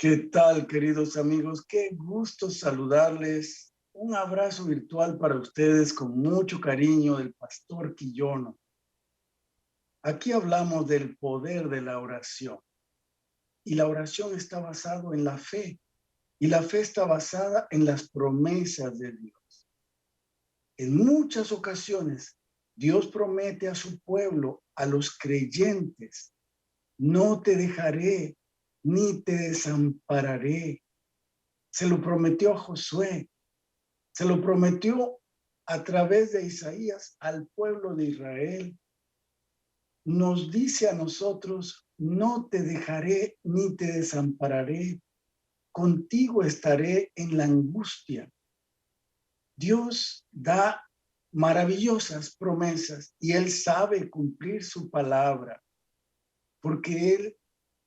¿Qué tal, queridos amigos? Qué gusto saludarles. Un abrazo virtual para ustedes con mucho cariño del Pastor Quillono. Aquí hablamos del poder de la oración. Y la oración está basada en la fe. Y la fe está basada en las promesas de Dios. En muchas ocasiones, Dios promete a su pueblo, a los creyentes, no te dejaré ni te desampararé. Se lo prometió a Josué, se lo prometió a través de Isaías al pueblo de Israel. Nos dice a nosotros, no te dejaré ni te desampararé, contigo estaré en la angustia. Dios da maravillosas promesas y Él sabe cumplir su palabra, porque Él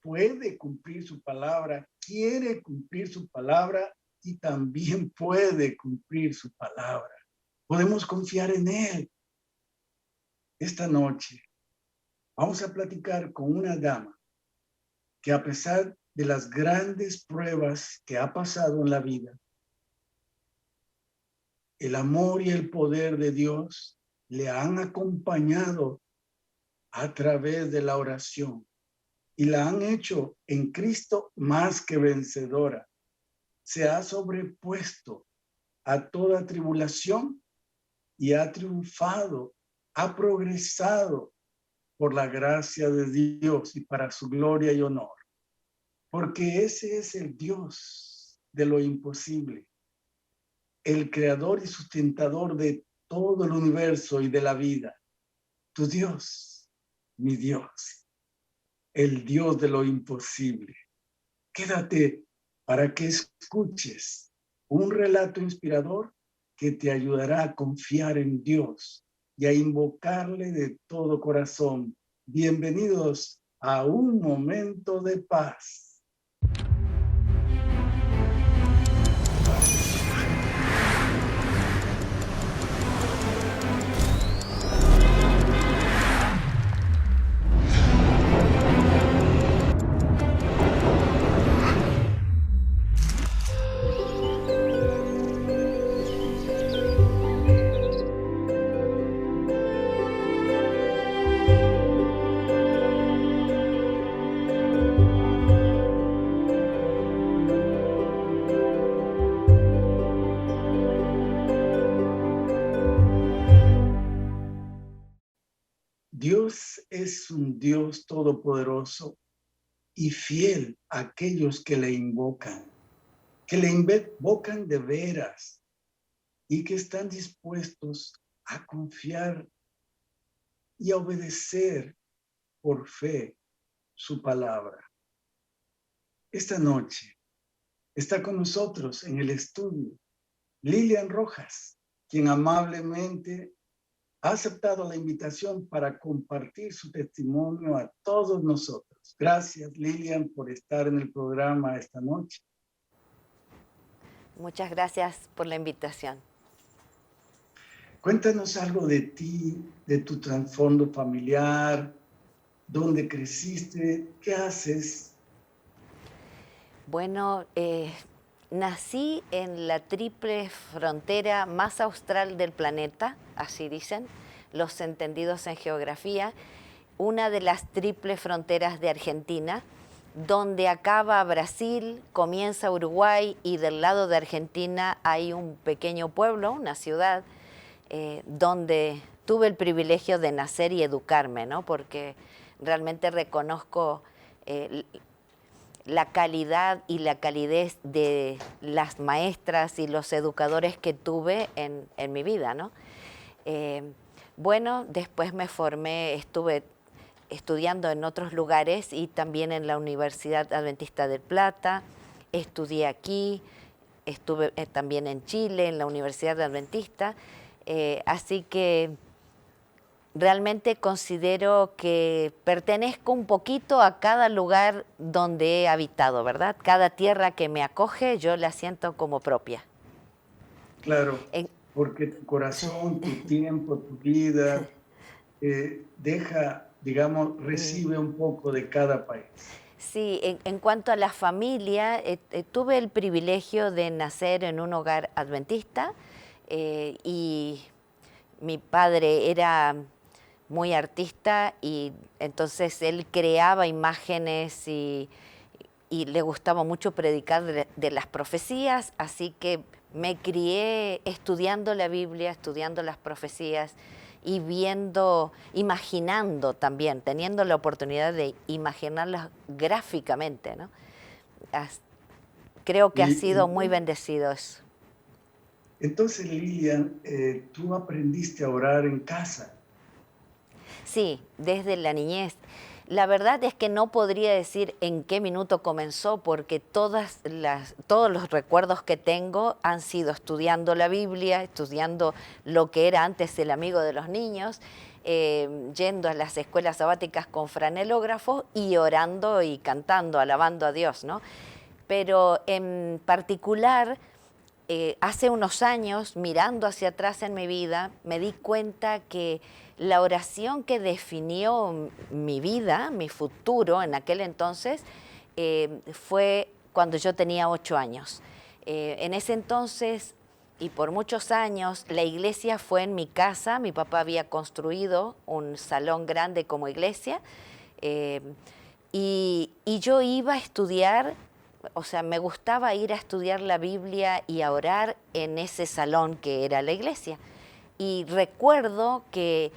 puede cumplir su palabra, quiere cumplir su palabra y también puede cumplir su palabra. Podemos confiar en Él. Esta noche vamos a platicar con una dama que, a pesar de las grandes pruebas que ha pasado en la vida, el amor y el poder de Dios le han acompañado a través de la oración y la han hecho en Cristo más que vencedora. Se ha sobrepuesto a toda tribulación y ha triunfado, ha progresado por la gracia de Dios y para su gloria y honor. Porque ese es el Dios de lo imposible, el creador y sustentador de todo el universo y de la vida. Tu Dios, mi Dios, el Dios de lo imposible. Quédate para que escuches un relato inspirador que te ayudará a confiar en Dios y a invocarle de todo corazón. Bienvenidos a Un Momento de Paz. Dios es un Dios todopoderoso y fiel a aquellos que le invocan de veras y que están dispuestos a confiar y a obedecer por fe su palabra. Esta noche está con nosotros en el estudio Lilian Rojas, quien amablemente ha aceptado la invitación para compartir su testimonio a todos nosotros. Gracias, Lilian, por estar en el programa esta noche. Muchas gracias por la invitación. Cuéntanos algo de ti, de tu trasfondo familiar, dónde creciste, qué haces. Bueno, nací en la triple frontera más austral del planeta, así dicen los entendidos en geografía, una de las triples fronteras de Argentina, donde acaba Brasil, comienza Uruguay y del lado de Argentina hay un pequeño pueblo, una ciudad, donde tuve el privilegio de nacer y educarme, ¿no? Porque realmente reconozco la calidad y la calidez de las maestras y los educadores que tuve en mi vida, ¿no? Bueno, después me formé, estuve estudiando en otros lugares y también en la Universidad Adventista del Plata, estudié aquí, estuve también en Chile, en la Universidad Adventista, así que realmente considero que pertenezco un poquito a cada lugar donde he habitado, ¿verdad? Cada tierra que me acoge, yo la siento como propia. Claro, porque tu corazón, tu tiempo, tu vida, deja, digamos, recibe un poco de cada país. Sí, en cuanto a la familia, tuve el privilegio de nacer en un hogar adventista y mi padre era muy artista y entonces él creaba imágenes y le gustaba mucho predicar de las profecías, así que me crié estudiando la Biblia, estudiando las profecías y viendo, imaginando también, teniendo la oportunidad de imaginarlas gráficamente, ¿no? As- Creo que ha Y sido muy entonces, bendecido eso. entonces, Lilian, tú aprendiste a orar en casa. Sí, desde la niñez. La verdad es que no podría decir en qué minuto comenzó, porque todos los recuerdos que tengo han sido estudiando la Biblia, estudiando lo que era antes el amigo de los niños, yendo a las escuelas sabáticas con franelógrafo y orando y cantando, alabando a Dios, ¿no? Pero en particular, hace unos años, mirando hacia atrás en mi vida, me di cuenta que la oración que definió mi vida, mi futuro en aquel entonces, fue cuando yo tenía 8 años. En ese entonces y por muchos años la iglesia fue en mi casa. Mi papá había construido un salón grande como iglesia, eh, y yo iba a estudiar, o sea, me gustaba ir a estudiar la Biblia y a orar en ese salón que era la iglesia. Y recuerdo que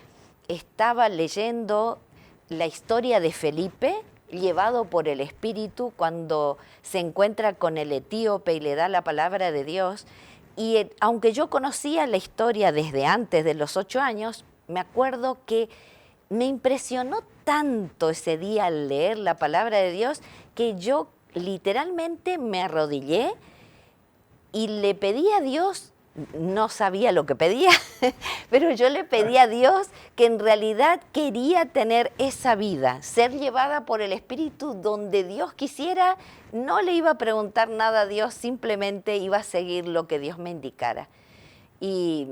estaba leyendo la historia de Felipe, llevado por el Espíritu, cuando se encuentra con el etíope y le da la palabra de Dios. Y aunque yo conocía la historia desde antes de los 8 años, me acuerdo que me impresionó tanto ese día al leer la palabra de Dios que yo literalmente me arrodillé y le pedí a Dios, no sabía lo que pedía, pero yo le pedí a Dios que en realidad quería tener esa vida, ser llevada por el Espíritu donde Dios quisiera. No le iba a preguntar nada a Dios, simplemente iba a seguir lo que Dios me indicara. Y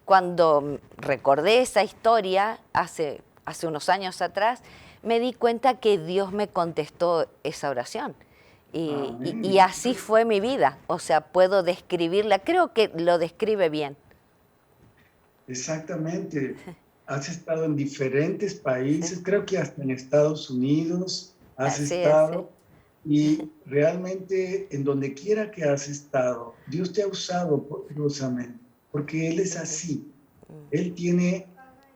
cuando recordé esa historia hace unos años atrás, me di cuenta que Dios me contestó esa oración. Y Amén. así fue mi vida. O sea, puedo describirla, creo que lo describe bien. Exactamente. Has estado en diferentes Sí, países, creo que hasta en Estados Unidos has así es, sí. estado y realmente en donde quiera que has estado, Dios te ha usado poderosamente, porque Él es así. Él tiene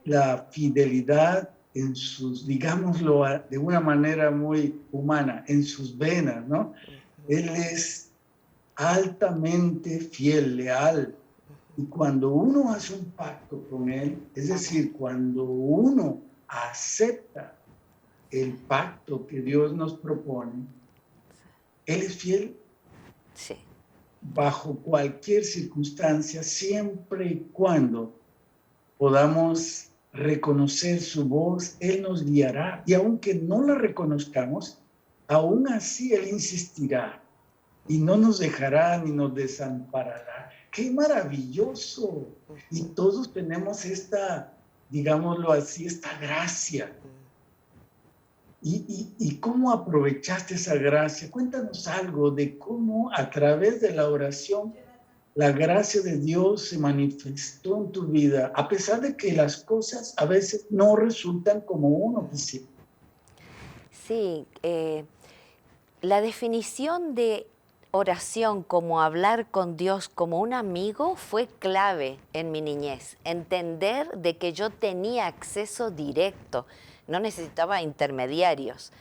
la fidelidad en sus, digámoslo de una manera muy humana, en sus venas, ¿no? Él es altamente fiel, leal. Y cuando uno hace un pacto con Él, es Amén. decir, cuando uno acepta el pacto que Dios nos propone, Él es fiel Sí, bajo cualquier circunstancia, siempre y cuando podamos reconocer su voz, Él nos guiará. Y aunque no la reconozcamos, aún así Él insistirá y no nos dejará ni nos desamparará. ¡Qué maravilloso! Y todos tenemos esta, digámoslo así, esta gracia. ¿Y cómo aprovechaste esa gracia? Cuéntanos algo de cómo a través de la oración la gracia de Dios se manifestó en tu vida, a pesar de que las cosas a veces no resultan como uno quisiera. sí. La definición de oración como hablar con Dios como un amigo fue clave en mi niñez. Entender de que yo tenía acceso directo, no necesitaba intermediarios.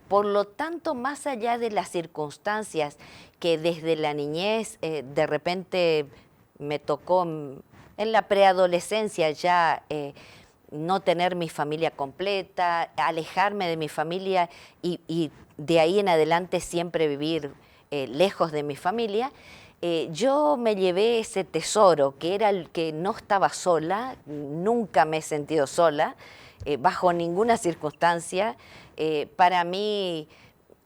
Por lo tanto, más allá de las circunstancias que desde la niñez de repente me tocó en la preadolescencia ya no tener mi familia completa, alejarme de mi familia y de ahí en adelante siempre vivir lejos de mi familia, yo me llevé ese tesoro que era el que no estaba sola, nunca me he sentido sola, bajo ninguna circunstancia. Para mí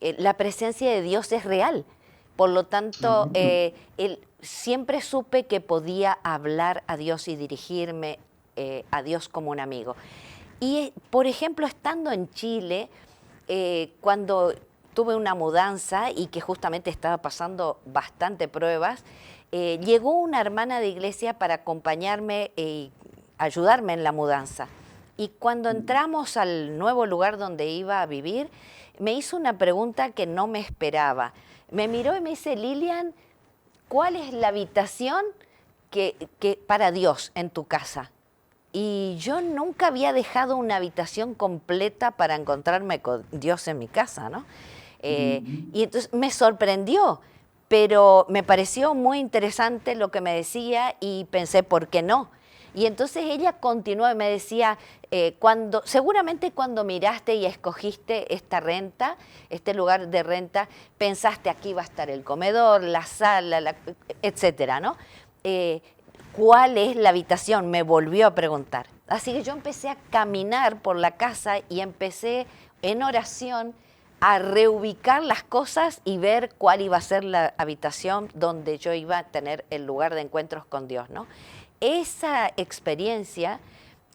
la presencia de Dios es real. Por lo tanto, Amén. siempre supe que podía hablar a Dios y dirigirme a Dios como un amigo. Y, por ejemplo, estando en Chile, cuando tuve una mudanza y que justamente estaba pasando bastante pruebas, llegó una hermana de iglesia para acompañarme y ayudarme en la mudanza. Y cuando entramos al nuevo lugar donde iba a vivir, me hizo una pregunta que no me esperaba. Me miró y me dice, Lilian, ¿cuál es la habitación para Dios en tu casa? Y yo nunca había dejado una habitación completa para encontrarme con Dios en mi casa, ¿no? Y entonces me sorprendió, pero me pareció muy interesante lo que me decía y pensé, ¿por qué no? Y entonces ella continuó y me decía, seguramente cuando miraste y escogiste esta renta, este lugar de renta, pensaste aquí va a estar el comedor, la sala, etcétera, ¿no? ¿Cuál es la habitación? Me volvió a preguntar. Así que yo empecé a caminar por la casa y empecé en oración a reubicar las cosas y ver cuál iba a ser la habitación donde yo iba a tener el lugar de encuentros con Dios, ¿no? Esa experiencia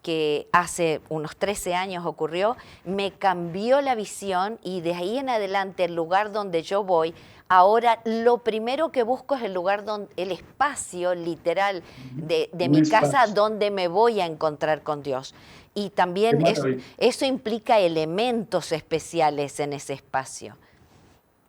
que hace unos 13 años ocurrió, me cambió la visión y de ahí en adelante el lugar donde yo voy, ahora lo primero que busco es el espacio literal de Un mi casa espacio. donde me voy a encontrar con Dios. Y Qué también maravilla. eso implica elementos especiales en ese espacio.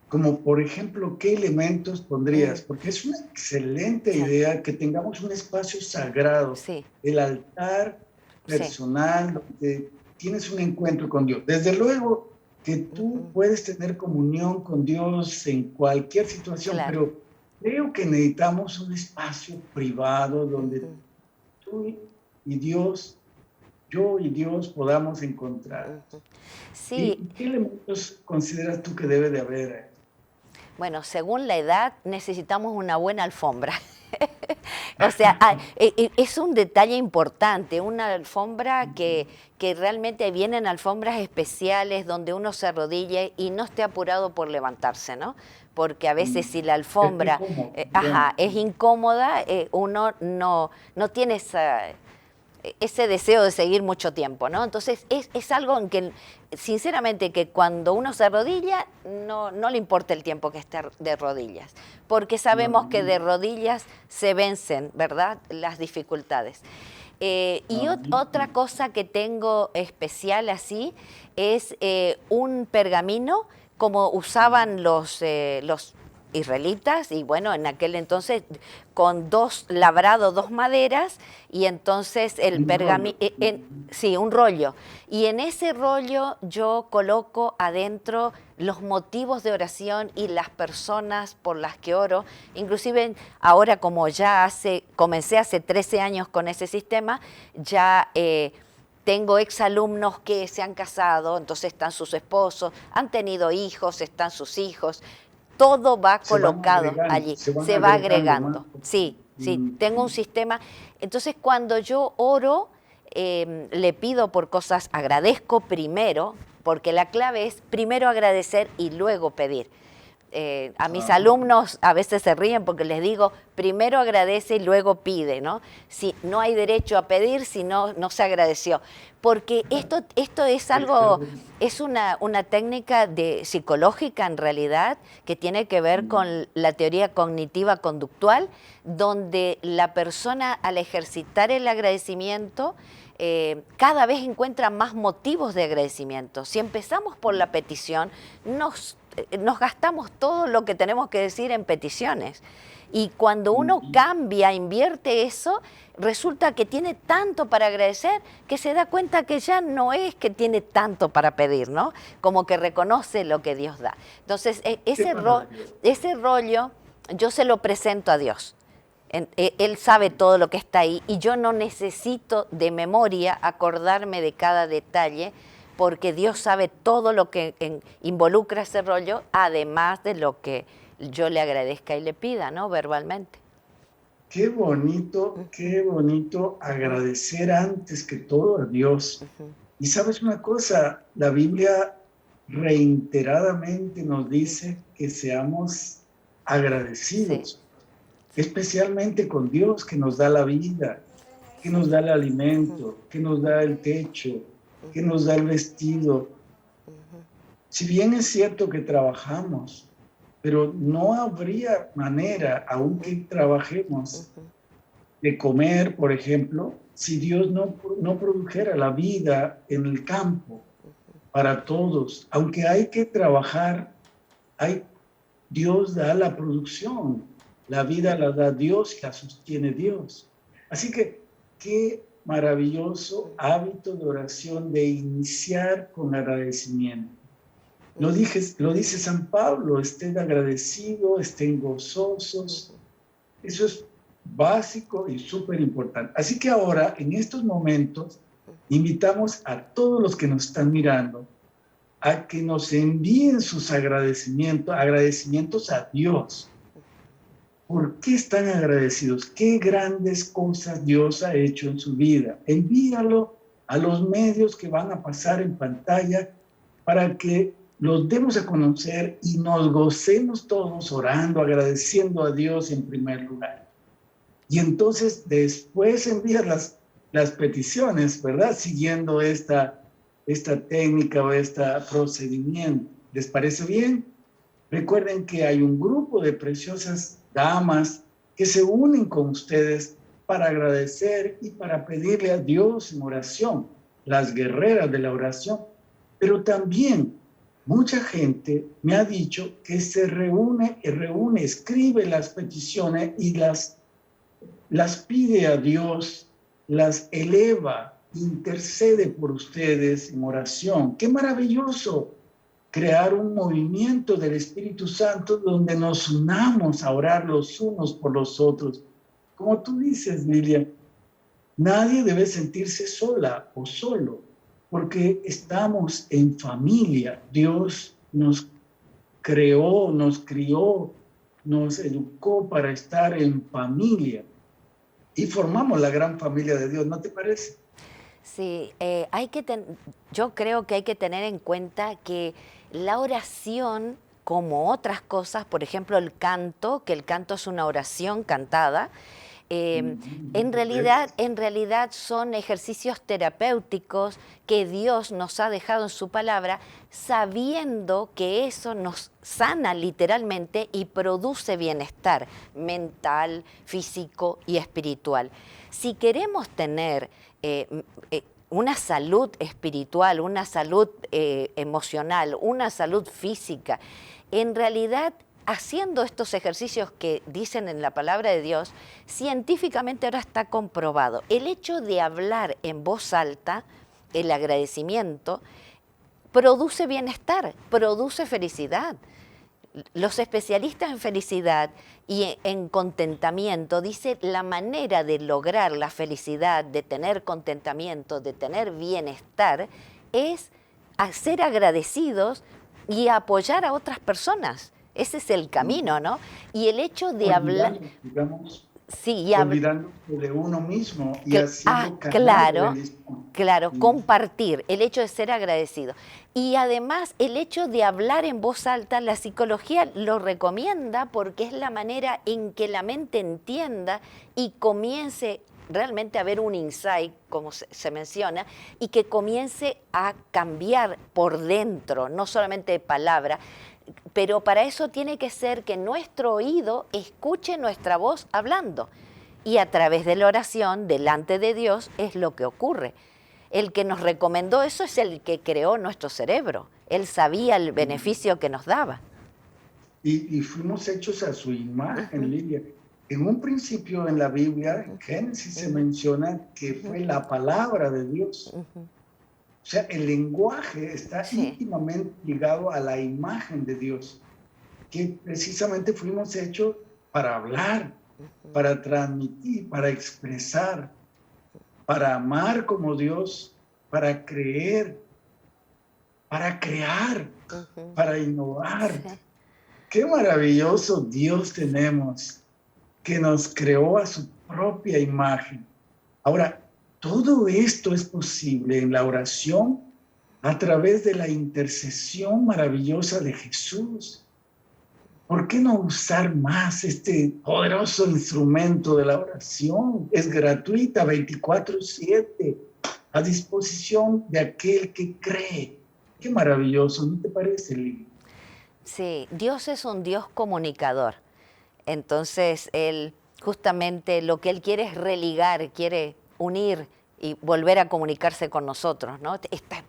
Como por ejemplo, ¿qué elementos pondrías? Porque es una excelente Sí, idea que tengamos un espacio sagrado, sí, el altar sí. personal, donde tienes un encuentro con Dios. Desde luego que tú puedes tener comunión con Dios en cualquier situación, Claro. pero creo que necesitamos un espacio privado donde tú y Dios, yo y Dios podamos encontrar. Sí, ¿Qué elementos consideras tú que debe de haber? bueno, según la edad necesitamos una buena alfombra. O sea, es un detalle importante, una alfombra que realmente vienen alfombras especiales donde uno se arrodille y no esté apurado por levantarse, ¿no? Porque a veces si la Este alfombra cómo, digamos. es incómoda, uno no tiene ese deseo de seguir mucho tiempo, ¿no? Entonces es algo en que, sinceramente, que cuando uno se arrodilla, no le importa el tiempo que esté de rodillas, porque sabemos que de rodillas se vencen, ¿verdad?, las dificultades. Otra cosa que tengo especial así es un pergamino, como usaban los israelitas, y bueno, en aquel entonces con dos maderas, y entonces el Un rollo. pergamino, sí, un rollo, y en ese rollo yo coloco adentro los motivos de oración y las personas por las que oro. Inclusive ahora, como comencé hace 13 años con ese sistema, ya tengo exalumnos que se han casado, entonces están sus esposos, han tenido hijos, están sus hijos, todo va colocado allí, Se van se va agregando más. agregando. Sí, sí, tengo un sistema. Entonces, cuando yo oro, le pido por cosas, agradezco primero, porque la clave es primero agradecer y luego pedir. A mis alumnos a veces se ríen porque les digo, primero agradece y luego pide, ¿no? Si no hay derecho a pedir si no se agradeció. Porque esto es algo, es una técnica psicológica en realidad, que tiene que ver con la teoría cognitiva conductual, donde la persona, al ejercitar el agradecimiento, cada vez encuentra más motivos de agradecimiento. Si empezamos por la petición, nos gastamos todo lo que tenemos que decir en peticiones. Y cuando uno cambia, invierte eso, resulta que tiene tanto para agradecer que se da cuenta que ya no es que tiene tanto para pedir, ¿no? Como que reconoce lo que Dios da. Entonces, ese rollo yo se lo presento a Dios. Él sabe todo lo que está ahí y yo no necesito de memoria acordarme de cada detalle, porque Dios sabe todo lo que involucra ese rollo, además de lo que yo le agradezca y le pida, ¿no?, verbalmente. Qué bonito agradecer antes que todo a Dios. Y sabes una cosa, la Biblia reiteradamente nos dice que seamos Sí. agradecidos, especialmente con Dios que nos da la vida, que nos da el alimento, que nos da el techo, que nos da el vestido. Si bien es cierto que trabajamos, pero no habría manera, aunque trabajemos, de comer, por ejemplo, si Dios no produjera la vida en el campo para todos. Aunque hay que trabajar, Dios da la producción, la vida la da Dios y la sostiene Dios. Así que qué maravilloso hábito de oración de iniciar con agradecimiento. Lo dice San Pablo, estén agradecidos, estén gozosos. Eso es básico y súper importante. Así que ahora, en estos momentos, invitamos a todos los que nos están mirando a que nos envíen sus agradecimientos a Dios. ¿Por qué están agradecidos? ¿Qué grandes cosas Dios ha hecho en su vida? Envíalo a los medios que van a pasar en pantalla para que los demos a conocer y nos gocemos todos orando, agradeciendo a Dios en primer lugar. Y entonces después envías las peticiones, ¿verdad? Siguiendo esta técnica o este procedimiento. ¿Les parece bien? Recuerden que hay un grupo de preciosas damas que se unen con ustedes para agradecer y para pedirle a Dios en oración, las guerreras de la oración. Pero también mucha gente me ha dicho que se reúne, escribe las peticiones y las pide a Dios, las eleva, intercede por ustedes en oración. ¡Qué maravilloso! Crear un movimiento del Espíritu Santo donde nos unamos a orar los unos por los otros. Como tú dices, Lilia, nadie debe sentirse sola o solo, porque estamos en familia. Dios nos creó, nos crió, nos educó para estar en familia. Y formamos la gran familia de Dios, ¿no te parece? Sí, yo creo que hay que tener en cuenta que la oración, como otras cosas, por ejemplo el canto, que el canto es una oración cantada, en realidad son ejercicios terapéuticos que Dios nos ha dejado en su palabra, sabiendo que eso nos sana literalmente y produce bienestar mental, físico y espiritual. Si queremos tener una salud espiritual, una salud emocional, una salud física, en realidad haciendo estos ejercicios que dicen en la palabra de Dios, científicamente ahora está comprobado. El hecho de hablar en voz alta, el agradecimiento, produce bienestar, produce felicidad. Los especialistas en felicidad y en contentamiento dicen la manera de lograr la felicidad, de tener contentamiento, de tener bienestar, es ser agradecidos y apoyar a otras personas. Ese es el camino, ¿no? Y el hecho de hablar... Digamos, Sí, olvidándose de uno mismo y haciendo canal claro, del Espíritu. claro, compartir, el hecho de ser agradecido. Y además el hecho de hablar en voz alta, la psicología lo recomienda porque es la manera en que la mente entienda y comience realmente a haber un insight, como se menciona, y que comience a cambiar por dentro, no solamente de palabra. Pero para eso tiene que ser que nuestro oído escuche nuestra voz hablando. Y a través de la oración, delante de Dios, es lo que ocurre. El que nos recomendó eso es el que creó nuestro cerebro. Él sabía el beneficio que nos daba. Y fuimos hechos a su imagen, Lilia. En un principio en la Biblia, en Génesis, se menciona que fue la palabra de Dios. O sea, el lenguaje está íntimamente ligado a la imagen de Dios, que precisamente fuimos hechos para hablar, para transmitir, para expresar, para amar como Dios, para creer, para crear, para innovar. Qué maravilloso Dios tenemos, que nos creó a su propia imagen. Ahora, todo esto es posible en la oración a través de la intercesión maravillosa de Jesús. ¿Por qué no usar más este poderoso instrumento de la oración? Es gratuita, 24/7, a disposición de aquel que cree. Qué maravilloso, ¿no te parece, Lili? Sí, Dios es un Dios comunicador. Entonces, Él justamente lo que Él quiere es religar, quiere unir y volver a comunicarse con nosotros, ¿no?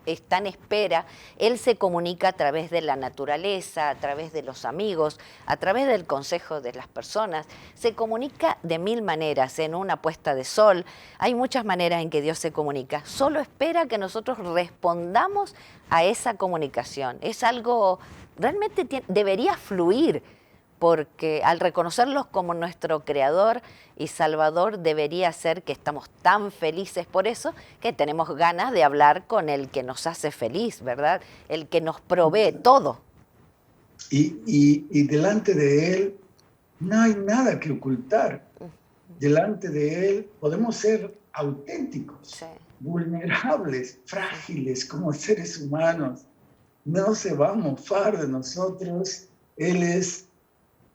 Está en espera. Él se comunica a través de la naturaleza, a través de los amigos, a través del consejo de las personas. Se comunica de mil maneras, en una puesta de sol. Hay muchas maneras en que Dios se comunica. Solo espera que nosotros respondamos a esa comunicación. Es algo, realmente debería fluir, porque al reconocerlos como nuestro creador y salvador debería ser que estamos tan felices por eso que tenemos ganas de hablar con el que nos hace feliz, ¿verdad? El que nos provee todo. Y delante de Él no hay nada que ocultar. Delante de Él podemos ser auténticos, Sí. vulnerables, frágiles como seres humanos. No se va a mofar de nosotros. Él es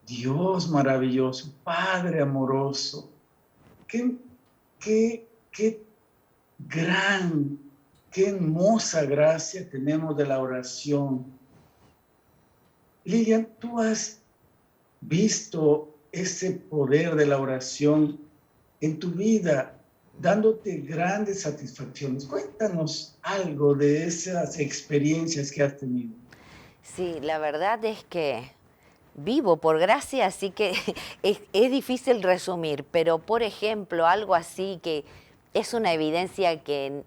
Dios maravilloso, Padre amoroso. Qué gran, qué hermosa gracia tenemos de la oración. Lilian, tú has visto ese poder de la oración en tu vida, dándote grandes satisfacciones. Cuéntanos algo de esas experiencias que has tenido. Sí, la verdad es que vivo por gracia, así que es difícil resumir, pero por ejemplo, algo así que es una evidencia que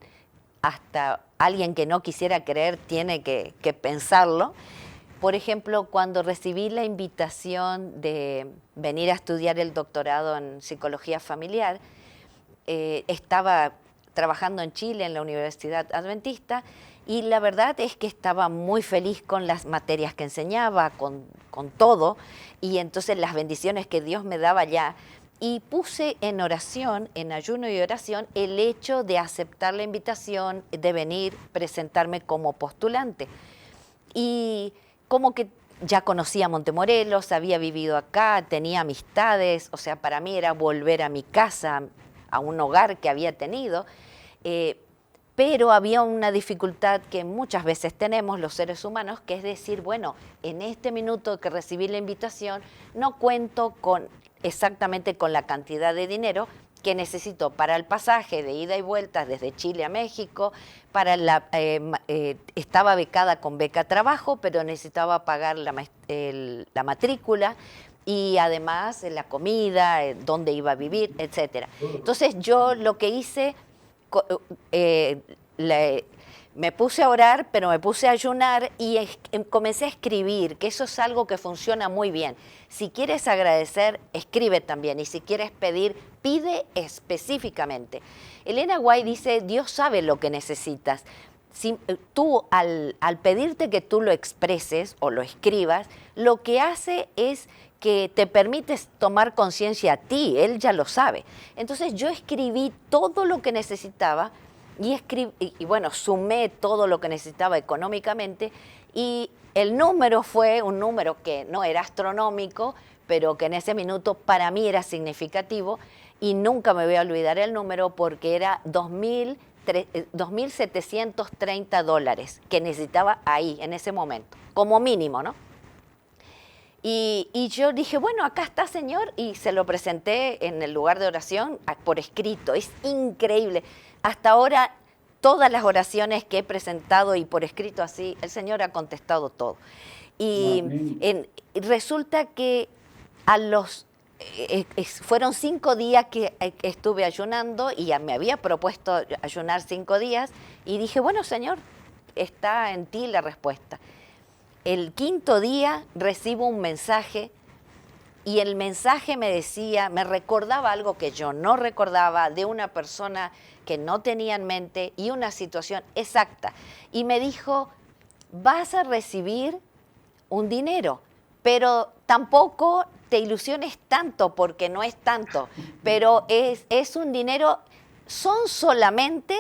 hasta alguien que no quisiera creer tiene que pensarlo. Por ejemplo, cuando recibí la invitación de venir a estudiar el doctorado en psicología familiar, estaba trabajando en Chile en la Universidad Adventista y la verdad es que estaba muy feliz con las materias que enseñaba, con todo, y entonces las bendiciones que Dios me daba ya. Y puse en oración, en ayuno y oración, el hecho de aceptar la invitación de venir, presentarme como postulante. Y como que ya conocía Montemorelos, había vivido acá, tenía amistades, o sea, para mí era volver a mi casa, a un hogar que había tenido, eh, pero había una dificultad que muchas veces tenemos los seres humanos, que es decir, bueno, en este minuto que recibí la invitación, no cuento exactamente con la cantidad de dinero que necesito para el pasaje de ida y vuelta desde Chile a México, estaba becada con beca trabajo, pero necesitaba pagar la matrícula y además la comida, dónde iba a vivir, etcétera. Entonces yo lo que hice, eh, le- me puse a orar, pero me puse a ayunar y comencé a escribir, que eso es algo que funciona muy bien. Si quieres agradecer, escribe también. Y si quieres pedir, pide específicamente. Elena White dice, Dios sabe lo que necesitas. Si, tú, al pedirte que tú lo expreses o lo escribas, lo que hace es que te permites tomar conciencia a ti, Él ya lo sabe. Entonces yo escribí todo lo que necesitaba y bueno, sumé todo lo que necesitaba económicamente y el número fue un número que no era astronómico, pero que en ese minuto para mí era significativo y nunca me voy a olvidar el número porque era $2.730 que necesitaba ahí, en ese momento, como mínimo, ¿no? Y yo dije, bueno, acá está, Señor, y se lo presenté en el lugar de oración por escrito. Es increíble. Hasta ahora, todas las oraciones que he presentado y por escrito así, el Señor ha contestado todo. Y resulta que a los fueron 5 días que estuve ayunando y ya me había propuesto ayunar 5 días y dije, bueno, Señor, está en ti la respuesta. El quinto día recibo un mensaje y el mensaje me decía, me recordaba algo que yo no recordaba de una persona que no tenía en mente y una situación exacta. Y me dijo, vas a recibir un dinero, pero tampoco te ilusiones tanto porque no es tanto, pero es un dinero, son solamente,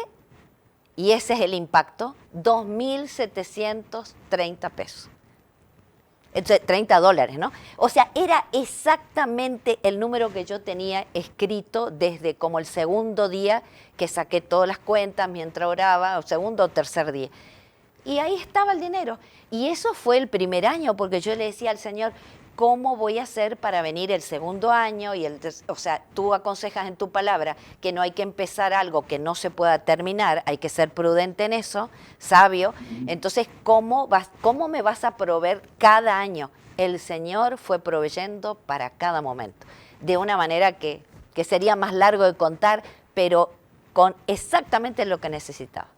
y ese es el impacto, $2.730. $30, ¿no? O sea, era exactamente el número que yo tenía escrito desde como el segundo día que saqué todas las cuentas mientras oraba, o segundo o tercer día. Y ahí estaba el dinero. Y eso fue el primer año, porque yo le decía al Señor, ¿cómo voy a hacer para venir el segundo año? O sea, tú aconsejas en tu palabra que no hay que empezar algo que no se pueda terminar, hay que ser prudente en eso, sabio. Entonces, ¿cómo me vas a proveer cada año? El Señor fue proveyendo para cada momento, de una manera que sería más largo de contar, pero con exactamente lo que necesitaba.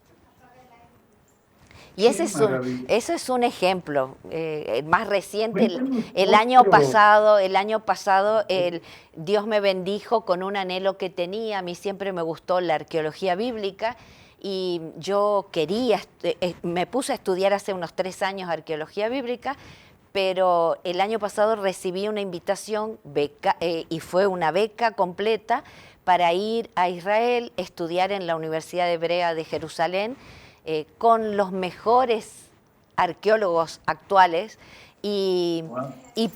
Y Qué maravilla. ese es un ejemplo más reciente. Cuéntanos El año otro. pasado, Dios me bendijo con un anhelo que tenía. A mí siempre me gustó la arqueología bíblica y yo me puse a estudiar hace unos 3 años arqueología bíblica, pero el año pasado recibí una invitación y fue una beca completa para ir a Israel, estudiar en la Universidad Hebrea de Jerusalén, con los mejores arqueólogos actuales y, Wow. y-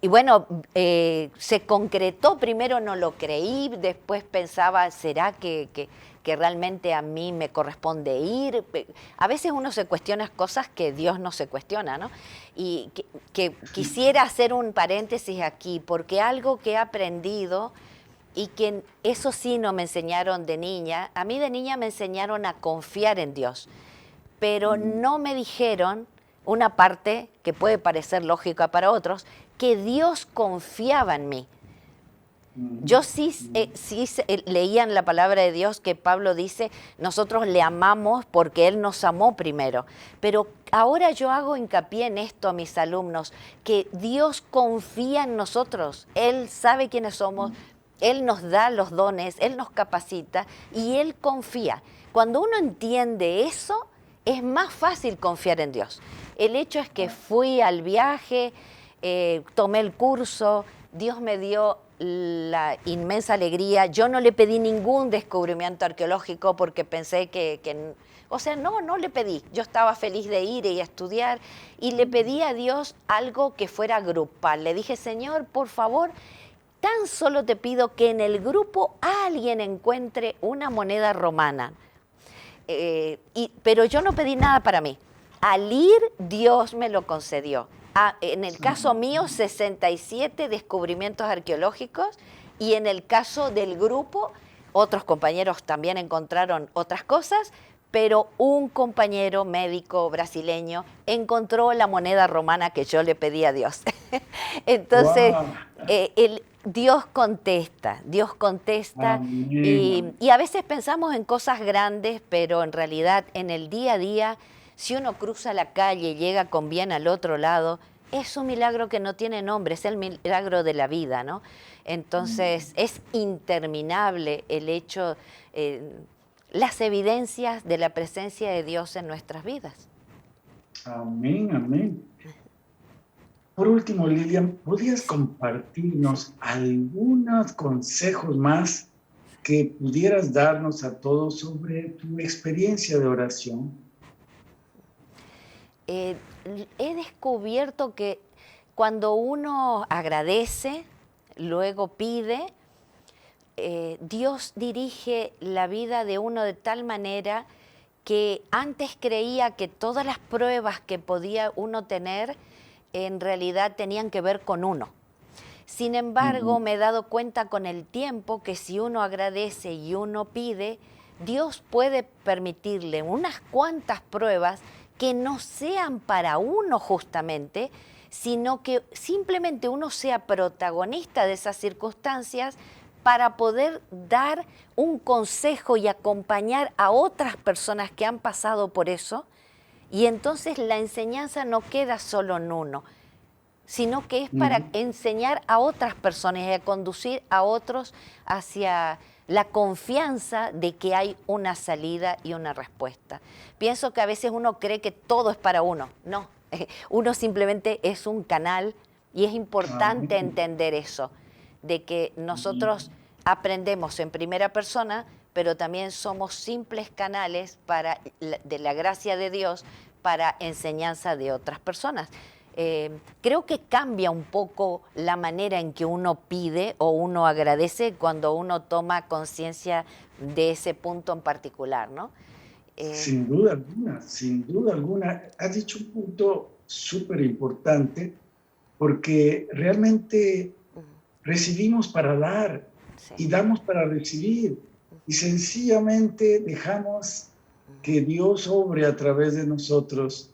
y bueno, se concretó. Primero no lo creí, después pensaba, ¿será que realmente a mí me corresponde ir? A veces uno se cuestiona cosas que Dios no se cuestiona, ¿no? Y que quisiera hacer un paréntesis aquí, porque algo que he aprendido y que eso sí no me enseñaron de niña. A mí de niña me enseñaron a confiar en Dios, pero no me dijeron una parte que puede parecer lógica para otros, que Dios confiaba en mí. Yo leía en la palabra de Dios que Pablo dice, nosotros le amamos porque Él nos amó primero. Pero ahora yo hago hincapié en esto a mis alumnos, que Dios confía en nosotros. Él sabe quiénes somos, Él nos da los dones, Él nos capacita y Él confía. Cuando uno entiende eso, es más fácil confiar en Dios. El hecho es que fui al viaje, tomé el curso, Dios me dio la inmensa alegría. Yo no le pedí ningún descubrimiento arqueológico porque pensé o sea, no le pedí. Yo estaba feliz de ir y estudiar y le pedí a Dios algo que fuera grupal. Le dije, Señor, por favor, tan solo te pido que en el grupo alguien encuentre una moneda romana. Pero yo no pedí nada para mí. Al ir, Dios me lo concedió. En el caso mío, 67 descubrimientos arqueológicos y en el caso del grupo, otros compañeros también encontraron otras cosas, pero un compañero médico brasileño encontró la moneda romana que yo le pedí a Dios. Entonces, Wow. Dios contesta Amén. y a veces pensamos en cosas grandes, pero en realidad en el día a día, si uno cruza la calle y llega con bien al otro lado, es un milagro que no tiene nombre, es el milagro de la vida, ¿no? Entonces es interminable el hecho, las evidencias de la presencia de Dios en nuestras vidas. Amén, amén. Por último, Lilian, ¿podrías compartirnos algunos consejos más que pudieras darnos a todos sobre tu experiencia de oración? Eh, He descubierto que cuando uno agradece, luego pide, Dios dirige la vida de uno de tal manera que antes creía que todas las pruebas que podía uno tener en realidad tenían que ver con uno. Sin embargo, Ujú. me he dado cuenta con el tiempo que si uno agradece y uno pide, Dios puede permitirle unas cuantas pruebas que no sean para uno justamente, sino que simplemente uno sea protagonista de esas circunstancias para poder dar un consejo y acompañar a otras personas que han pasado por eso. Y entonces la enseñanza no queda solo en uno, sino que es para Ujú. enseñar a otras personas y a conducir a otros hacia la confianza de que hay una salida y una respuesta. Pienso que a veces uno cree que todo es para uno. No, uno simplemente es un canal y es importante Amén. entender eso, de que nosotros aprendemos en primera persona, pero también somos simples canales de la gracia de Dios para enseñanza de otras personas. Creo que cambia un poco la manera en que uno pide o uno agradece cuando uno toma conciencia de ese punto en particular, ¿no? Sin duda alguna, sin duda alguna. Has dicho un punto súper importante porque realmente recibimos para dar y damos para recibir y sencillamente dejamos que Dios obre a través de nosotros.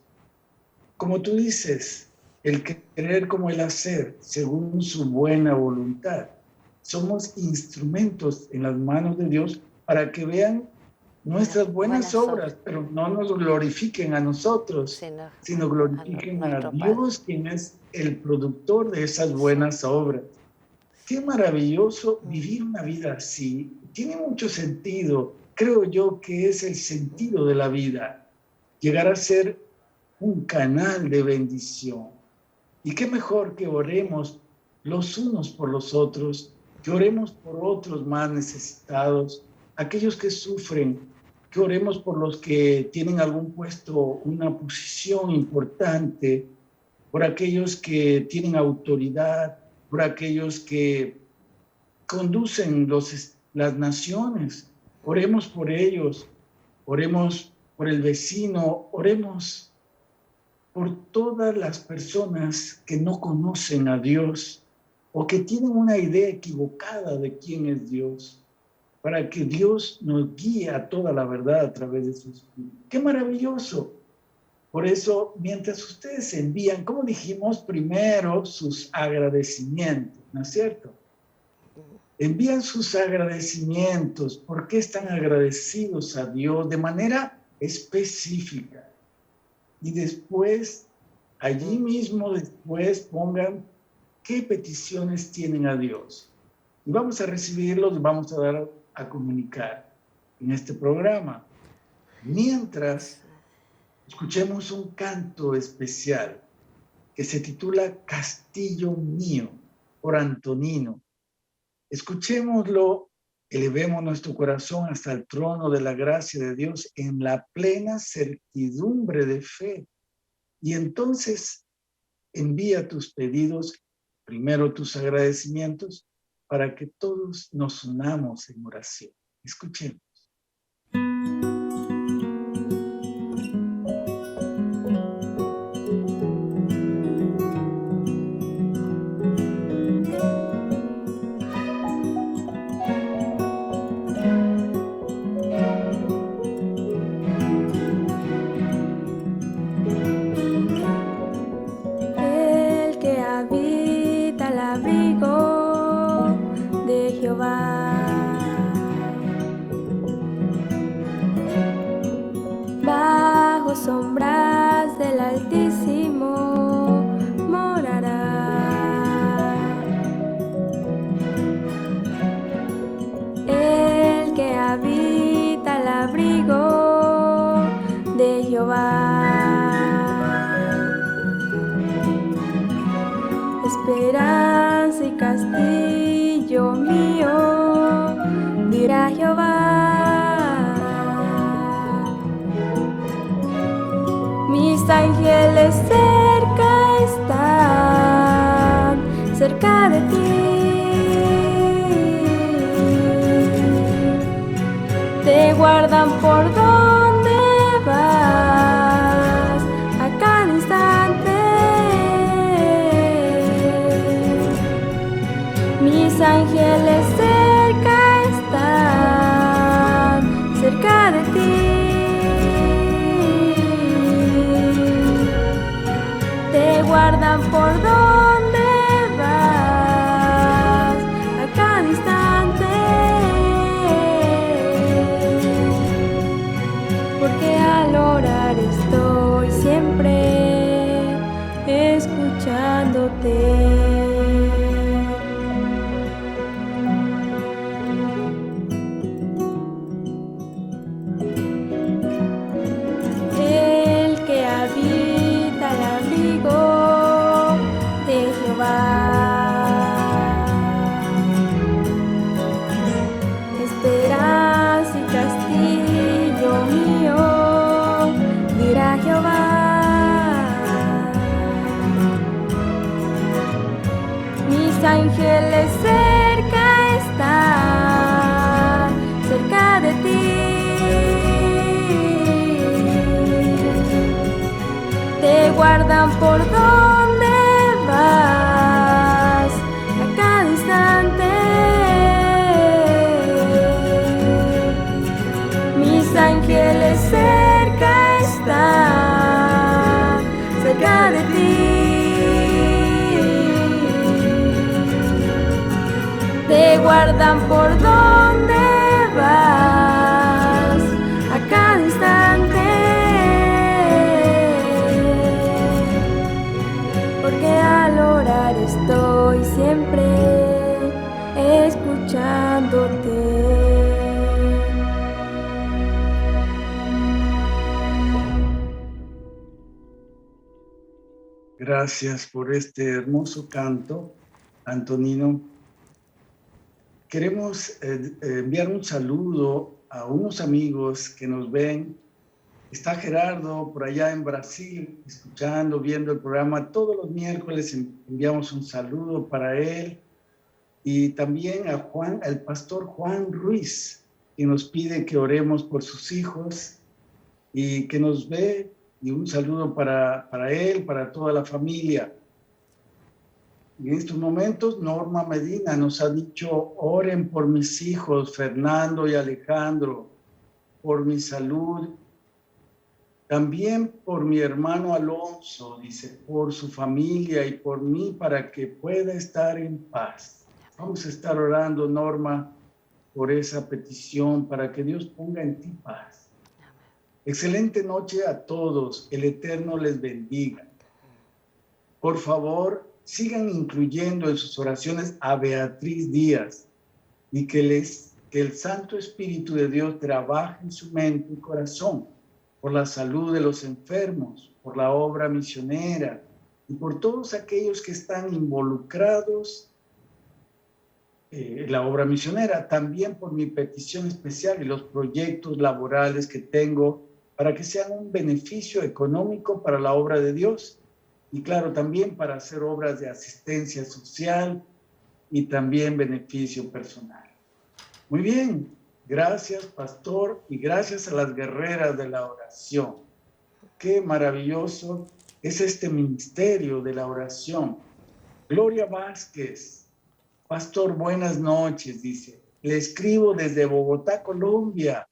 Como tú dices, el querer como el hacer, según su buena voluntad. Somos instrumentos en las manos de Dios para que vean nuestras buenas obras, pero no nos glorifiquen a nosotros, sino glorifiquen a Dios, quien es el productor de esas buenas obras. Qué maravilloso vivir una vida así. Tiene mucho sentido. Creo yo que es el sentido de la vida. Llegar a ser un canal de bendición. Y qué mejor que oremos los unos por los otros, que oremos por otros más necesitados, aquellos que sufren, que oremos por los que tienen algún puesto, una posición importante, por aquellos que tienen autoridad, por aquellos que conducen las naciones. Oremos por ellos, oremos por el vecino, oremos por todas las personas que no conocen a Dios o que tienen una idea equivocada de quién es Dios, para que Dios nos guíe a toda la verdad a través de su Espíritu. ¡Qué maravilloso! Por eso, mientras ustedes envían, como dijimos, primero sus agradecimientos, ¿no es cierto? Envían sus agradecimientos. ¿Por qué están agradecidos a Dios de manera específica? Y después, allí mismo después pongan qué peticiones tienen a Dios. Y vamos a recibirlos y vamos a dar a comunicar en este programa. Mientras, escuchemos un canto especial que se titula Castillo Mío por Antonino. Escuchémoslo, elevemos nuestro corazón hasta el trono de la gracia de Dios en la plena certidumbre de fe. Y entonces envía tus pedidos, primero tus agradecimientos, para que todos nos unamos en oración. Escuchemos. Bajo sombras del Altísimo morará. El que habita al abrigo de Jehová. Esperanza y castillo mío, dirá Jehová. Mis ángeles cerca están, cerca de ti. Te guardan por donde vas, a cada instante. Mis ángeles cerca están, cerca de ti. Te guardan por donde vas, a cada instante. Porque al orar estoy siempre escuchándote. Esperanza y castillo mío, dirá Jehová. Mis ángeles cerca están, cerca de ti. guardan por donde vas a cada instante. Mis ángeles cerca están, cerca de ti. Te guardan por donde vas a cada instante. Porque al orar estoy siempre escuchándote. Gracias por este hermoso canto, Antonino. Queremos enviar un saludo a unos amigos que nos ven. Está Gerardo por allá en Brasil, escuchando, viendo el programa. Todos los miércoles enviamos un saludo para él. Y también a Juan, al pastor Juan Ruiz, que nos pide que oremos por sus hijos y que nos ve. Y un saludo para él, para toda la familia. En estos momentos, Norma Medina nos ha dicho, oren por mis hijos, Fernando y Alejandro, por mi salud. También por mi hermano Alonso, dice, por su familia y por mí, para que pueda estar en paz. Vamos a estar orando, Norma, por esa petición, para que Dios ponga en ti paz. Excelente noche a todos. El Eterno les bendiga. Por favor, sigan incluyendo en sus oraciones a Beatriz Díaz y que el Santo Espíritu de Dios trabaje en su mente y corazón por la salud de los enfermos, por la obra misionera y por todos aquellos que están involucrados en la obra misionera. También por mi petición especial y los proyectos laborales que tengo para que sean un beneficio económico para la obra de Dios y claro, también para hacer obras de asistencia social y también beneficio personal. Muy bien, gracias pastor y gracias a las guerreras de la oración. Qué maravilloso es este ministerio de la oración. Gloria Vázquez, pastor, buenas noches, dice. Le escribo desde Bogotá, Colombia.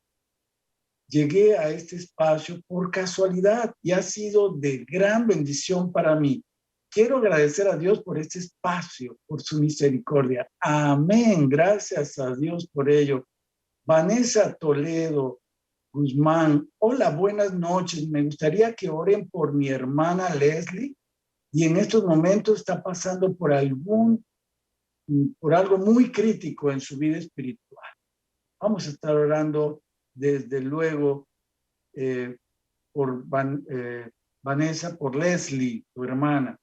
Llegué a este espacio por casualidad y ha sido de gran bendición para mí. Quiero agradecer a Dios por este espacio, por su misericordia. Amén. Gracias a Dios por ello. Vanessa Toledo Guzmán. Hola, buenas noches. Me gustaría que oren por mi hermana Leslie y en estos momentos está pasando por algo muy crítico en su vida espiritual. Vamos a estar orando desde luego por Vanessa, por Leslie, tu hermana.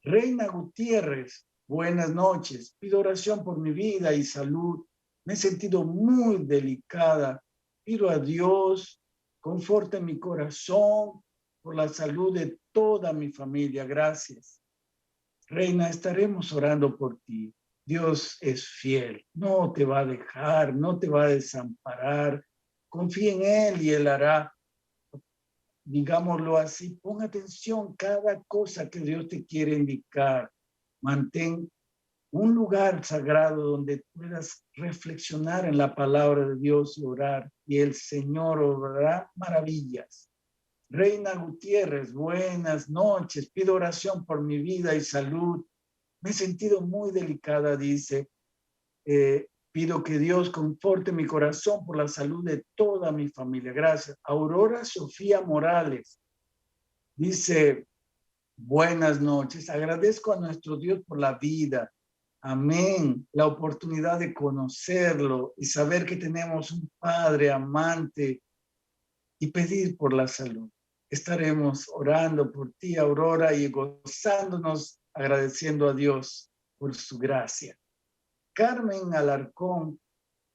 Reina Gutiérrez, buenas noches. Pido oración por mi vida y salud. Me he sentido muy delicada. Pido a Dios, conforte mi corazón por la salud de toda mi familia. Gracias. Reina, estaremos orando por ti. Dios es fiel. No te va a dejar, no te va a desamparar. Confía en Él y Él hará, digámoslo así, pon atención cada cosa que Dios te quiere indicar. Mantén un lugar sagrado donde puedas reflexionar en la palabra de Dios y orar, y el Señor obrará maravillas. Reina Gutiérrez, buenas noches. Pido oración por mi vida y salud. Me he sentido muy delicada, dice. Pido que Dios conforte mi corazón por la salud de toda mi familia. Gracias. Aurora Sofía Morales dice, buenas noches. Agradezco a nuestro Dios por la vida. Amén. La oportunidad de conocerlo y saber que tenemos un Padre amante y pedir por la salud. Estaremos orando por ti, Aurora, y gozándonos, agradeciendo a Dios por su gracia. Carmen Alarcón,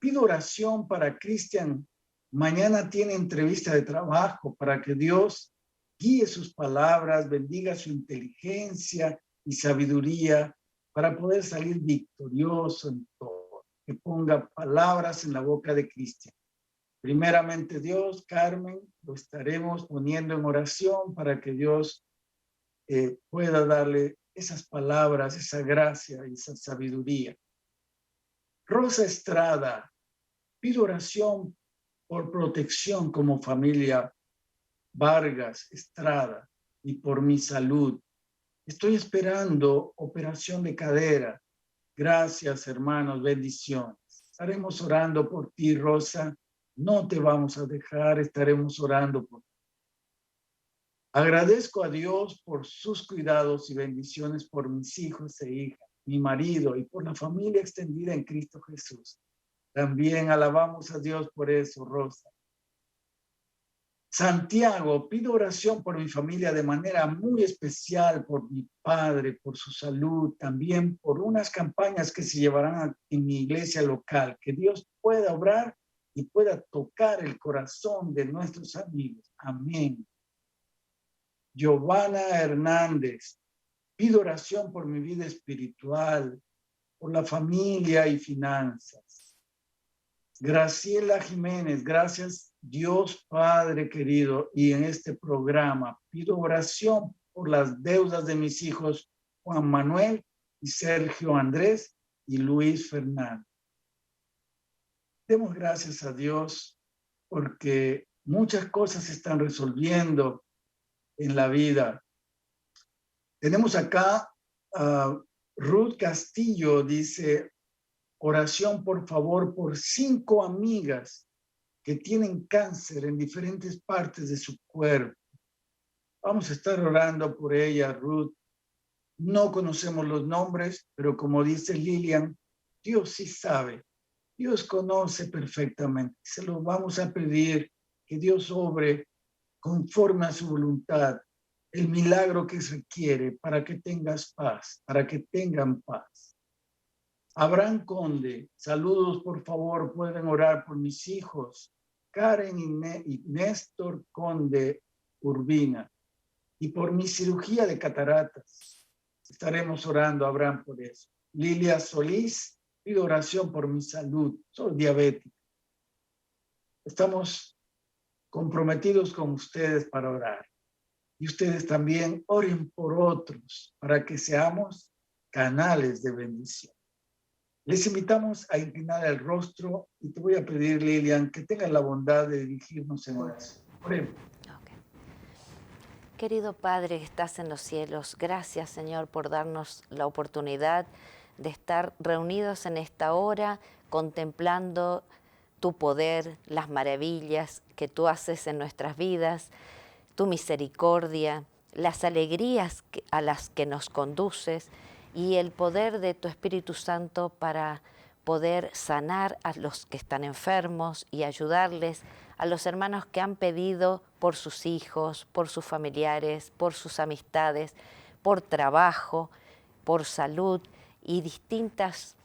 pido oración para Cristian. Mañana tiene entrevista de trabajo para que Dios guíe sus palabras, bendiga su inteligencia y sabiduría para poder salir victorioso en todo. Que ponga palabras en la boca de Cristian. Primeramente Dios, Carmen, lo estaremos poniendo en oración para que Dios pueda darle esas palabras, esa gracia y esa sabiduría. Rosa Estrada, pido oración por protección como familia Vargas Estrada y por mi salud. Estoy esperando operación de cadera. Gracias, hermanos, bendiciones. Estaremos orando por ti, Rosa. No te vamos a dejar, estaremos orando por ti. Agradezco a Dios por sus cuidados y bendiciones por mis hijos e hijas, mi marido y por la familia extendida en Cristo Jesús. También alabamos a Dios por eso, Rosa. Santiago, pido oración por mi familia de manera muy especial, por mi padre, por su salud, también por unas campañas que se llevarán en mi iglesia local. Que Dios pueda obrar y pueda tocar el corazón de nuestros amigos. Amén. Giovanna Hernández, pido oración por mi vida espiritual, por la familia y finanzas. Graciela Jiménez, gracias Dios Padre querido, y en este programa pido oración por las deudas de mis hijos Juan Manuel y Sergio Andrés y Luis Fernando. Demos gracias a Dios porque muchas cosas se están resolviendo en la vida. Tenemos acá a Ruth Castillo, dice: oración por favor por 5 amigas que tienen cáncer en diferentes partes de su cuerpo. Vamos a estar orando por ella, Ruth. No conocemos los nombres, pero como dice Lilian, Dios sí sabe. Dios conoce perfectamente. Se lo vamos a pedir, que Dios obre conforme a su voluntad, el milagro que se requiere para que tengas paz, para que tengan paz. Abraham Conde, saludos por favor, pueden orar por mis hijos, Karen y Néstor Conde Urbina, y por mi cirugía de cataratas. Estaremos orando, Abraham, por eso. Lilia Solís, pido oración por mi salud, soy diabética. Estamos comprometidos con ustedes para orar. Y ustedes también oren por otros para que seamos canales de bendición. Les invitamos a inclinar el rostro y te voy a pedir, Lilian, que tengas la bondad de dirigirnos en oración. Oremos. Okay. Querido Padre que estás en los cielos, gracias, Señor, por darnos la oportunidad de estar reunidos en esta hora contemplando tu poder, las maravillas que tú haces en nuestras vidas, tu misericordia, las alegrías a las que nos conduces y el poder de tu Espíritu Santo para poder sanar a los que están enfermos y ayudarles, a los hermanos que han pedido por sus hijos, por sus familiares, por sus amistades, por trabajo, por salud y distintas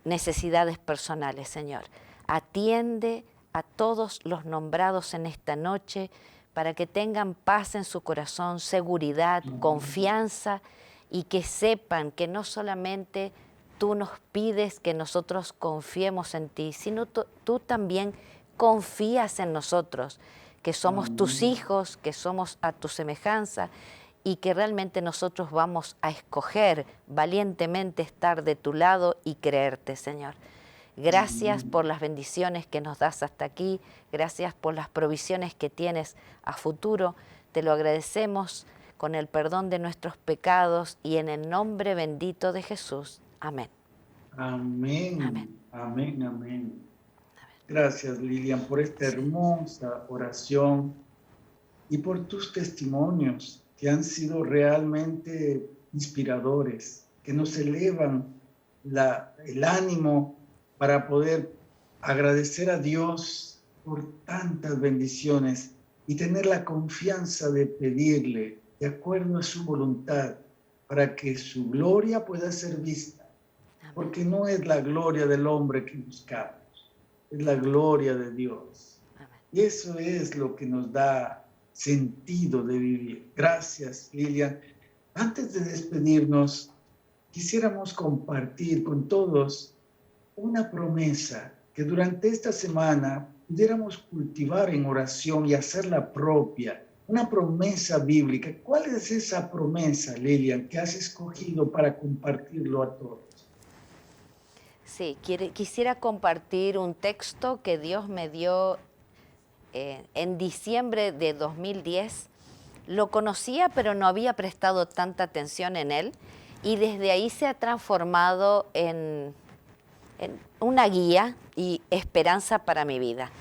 necesidades personales, Señor. Atiende a todos los nombrados en esta noche para que tengan paz en su corazón, seguridad, confianza y que sepan que no solamente tú nos pides que nosotros confiemos en ti, sino tú también confías en nosotros, que somos tus hijos, que somos a tu semejanza y que realmente nosotros vamos a escoger valientemente estar de tu lado y creerte, Señor. Gracias por las bendiciones que nos das hasta aquí, gracias por las provisiones que tienes a futuro, te lo agradecemos con el perdón de nuestros pecados y en el nombre bendito de Jesús. Amén. Amén. Amén. Amén, amén. Gracias, Lilian, por esta hermosa oración y por tus testimonios que han sido realmente inspiradores, que nos elevan el ánimo para poder agradecer a Dios por tantas bendiciones y tener la confianza de pedirle de acuerdo a su voluntad para que su gloria pueda ser vista. Porque no es la gloria del hombre que buscamos, es la gloria de Dios. Y eso es lo que nos da sentido de vivir. Gracias, Lilian. Antes de despedirnos, quisiéramos compartir con todos una promesa que durante esta semana pudiéramos cultivar en oración y hacerla propia una promesa bíblica. ¿Cuál es esa promesa, Lilian, que has escogido para compartirlo a todos? Sí, quisiera compartir un texto que Dios me dio en diciembre de 2010. Lo conocía, pero no había prestado tanta atención en él, y desde ahí se ha transformado en una guía y esperanza para mi vida.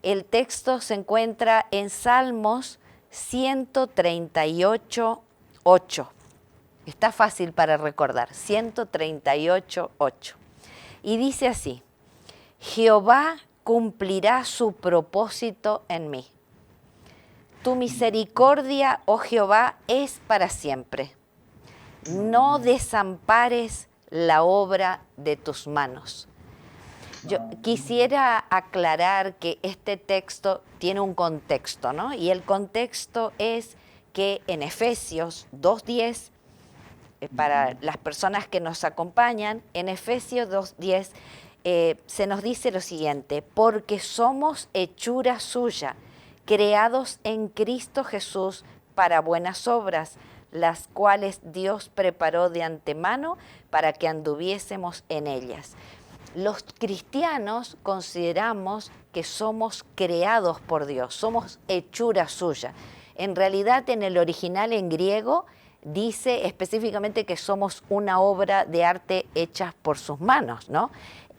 El texto se encuentra en Salmos 138:8. Está fácil para recordar, 138:8. Y dice así: Jehová cumplirá su propósito en mí. Tu misericordia, oh Jehová, es para siempre. No desampares la obra de tus manos. Yo quisiera aclarar que este texto tiene un contexto, ¿no? Y el contexto es que en Efesios 2:10, para las personas que nos acompañan, en Efesios 2:10 se nos dice lo siguiente: porque somos hechura suya, creados en Cristo Jesús para buenas obras, las cuales Dios preparó de antemano para que anduviésemos en ellas. Los cristianos consideramos que somos creados por Dios, somos hechura suya. En realidad, en el original en griego dice específicamente que somos una obra de arte hecha por sus manos, ¿no?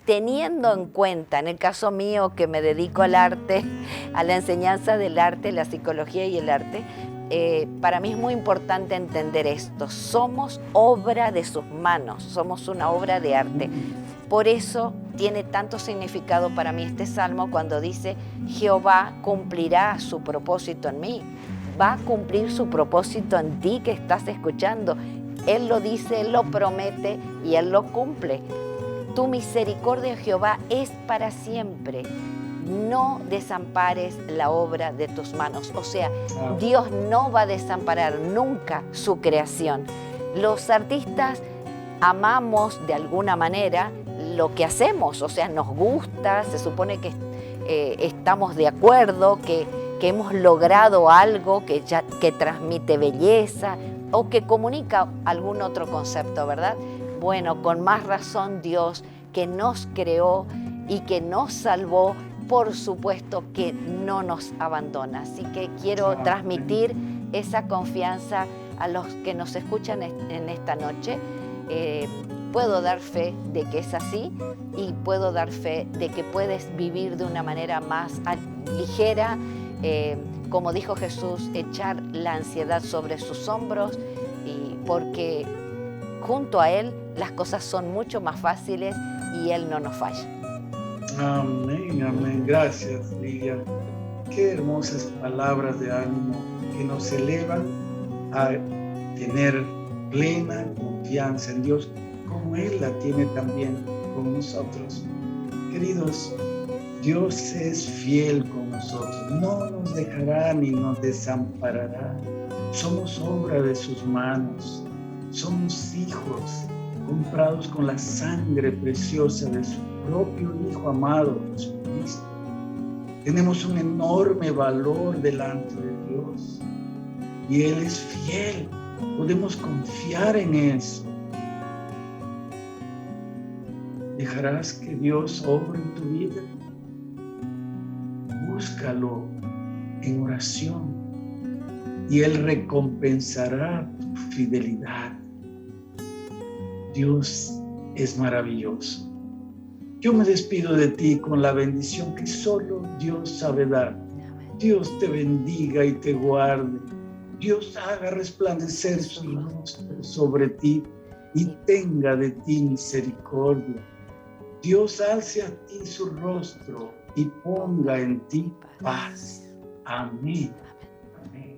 Teniendo en cuenta, en el caso mío que me dedico al arte, a la enseñanza del arte, la psicología y el arte, para mí es muy importante entender esto. Somos obra de sus manos, somos una obra de arte. Por eso tiene tanto significado para mí este salmo cuando dice: Jehová cumplirá su propósito en mí. Va a cumplir su propósito en ti que estás escuchando. Él lo dice, Él lo promete y Él lo cumple. Tu misericordia, Jehová, es para siempre. No desampares la obra de tus manos. O sea, Dios no va a desamparar nunca su creación. Los artistas amamos de alguna manera lo que hacemos, o sea, nos gusta, se supone que estamos de acuerdo, que hemos logrado algo que transmite belleza o que comunica algún otro concepto, ¿verdad? Bueno, con más razón Dios, que nos creó y que nos salvó, por supuesto que no nos abandona. Así que quiero transmitir esa confianza a los que nos escuchan en esta noche. Puedo dar fe de que es así y puedo dar fe de que puedes vivir de una manera más ligera, como dijo Jesús, echar la ansiedad sobre sus hombros, y porque junto a Él las cosas son mucho más fáciles y Él no nos falla. Amén, amén. Gracias, Lilian. Qué hermosas palabras de ánimo que nos elevan a tener plena confianza en Dios, como Él la tiene también con nosotros. Queridos, Dios es fiel con nosotros, no nos dejará ni nos desamparará. Somos obra de sus manos, somos hijos comprados con la sangre preciosa de su propio Hijo amado, Jesucristo. Tenemos un enorme valor delante de Dios y Él es fiel. Podemos confiar en eso. ¿Dejarás que Dios obre en tu vida? Búscalo en oración y Él recompensará tu fidelidad. Dios es maravilloso. Yo me despido de ti con la bendición que solo Dios sabe dar. Dios te bendiga y te guarde. Dios haga resplandecer su rostro sobre ti y tenga de ti misericordia. Dios alce a ti su rostro y ponga en ti paz. Amén. Amén.